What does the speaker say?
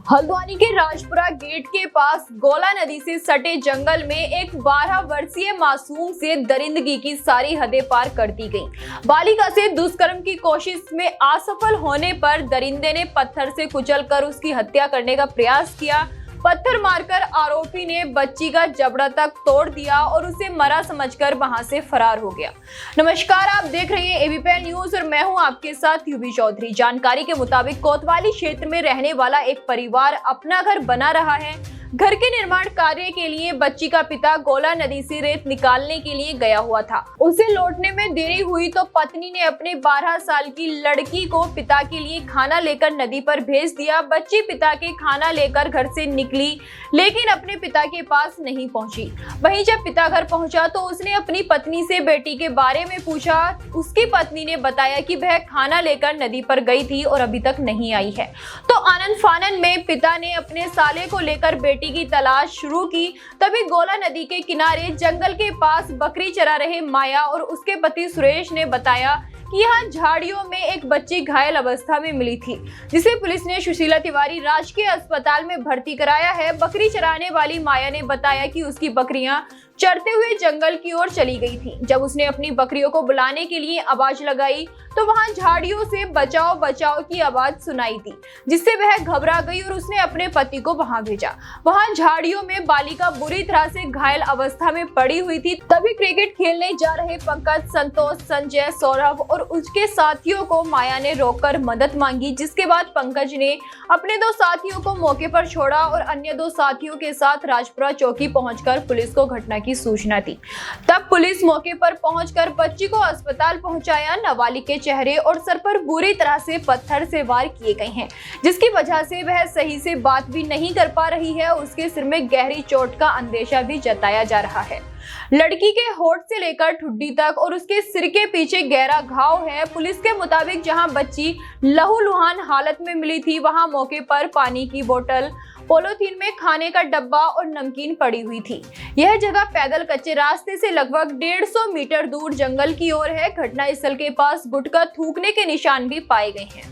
हल्द्वानी के राजपुरा गेट के पास गोला नदी से सटे जंगल में एक 12 वर्षीय मासूम से दरिंदगी की सारी हदें पार कर दी गईं। बालिका से दुष्कर्म की कोशिश में असफल होने पर दरिंदे ने पत्थर से कुचलकर उसकी हत्या करने का प्रयास किया। पत्थर मारकर आरोपी ने बच्ची का जबड़ा तक तोड़ दिया और उसे मरा समझकर वहां से फरार हो गया। नमस्कार, आप देख रहे हैं एबीपी न्यूज और मैं हूं आपके साथ यूबी चौधरी। जानकारी के मुताबिक कोतवाली क्षेत्र में रहने वाला एक परिवार अपना घर बना रहा है। घर के निर्माण कार्य के लिए बच्ची का पिता गोला नदी से रेत निकालने के लिए गया हुआ था। उसे लौटने में देरी हुई तो पत्नी ने अपने 12 साल की लड़की को पिता के लिए खाना लेकर नदी पर भेज दिया। बच्ची पिता के खाना लेकर घर से निकली लेकिन अपने पिता के पास नहीं पहुंची। वहीं जब पिता घर पहुंचा तो उसने अपनी पत्नी से बेटी के बारे में पूछा। उसकी पत्नी ने बताया कि वह खाना लेकर नदी पर गई थी और अभी तक नहीं आई है। तो आनंद फानन में पिता ने अपने साले को लेकर बेटी की तलाश शुरू की। तभी गोला नदी के किनारे जंगल के पास बकरी चरा रहे माया और उसके पति सुरेश ने बताया कि यहाँ झाड़ियों में एक बच्ची घायल अवस्था में मिली थी, जिसे पुलिस ने सुशीला तिवारी राजकीय अस्पताल में भर्ती कराया है। बकरी चराने वाली माया ने बताया कि उसकी बकरियां चरते हुए जंगल की ओर चली गई थी। जब उसने अपनी बकरियों को बुलाने के लिए आवाज लगाई तो वहां झाड़ियों से बचाओ बचाओ की आवाज सुनाई दी, जिससे वह घबरा गई और उसने अपने पति को वहां भेजा। वहां झाड़ियों में बालिका बुरी तरह से घायल अवस्था में पड़ी हुई थी। तभी क्रिकेट खेलने जा रहे पंकज, संतोष, संजय, सौरभ और उसके साथियों को माया ने रोककर मदद मांगी, जिसके बाद पंकज ने अपने 2 साथियों को मौके पर छोड़ा और अन्य 2 साथियों के साथ राजपुरा चौकी पहुंचकर पुलिस को घटना की सूचना दी। तब पुलिस मौके पर पहुंचकर बच्ची को अस्पताल पहुंचाया। नाबालिग के चेहरे और सर पर बुरी तरह से पत्थर से वार किए गए हैं, जिसकी वजह से वह सही से बात भी नहीं कर पा रही है। उसके सिर में गहरी चोट का अंदेशा भी जताया जा रहा है। लड़की के होठ से लेकर ठुड्डी तक और उसके सिर के पीछे गहरा घाव है। पुलिस के मुताबिक जहां बच्ची लहूलुहान हालत में मिली थी, वहां मौके पर पानी की बोतल, पॉलीथीन में खाने का डब्बा और नमकीन पड़ी हुई थी। यह जगह पैदल कच्चे रास्ते से लगभग 150 मीटर दूर जंगल की ओर है। घटनास्थल के पास गुटखा थूकने के निशान भी पाए गए हैं।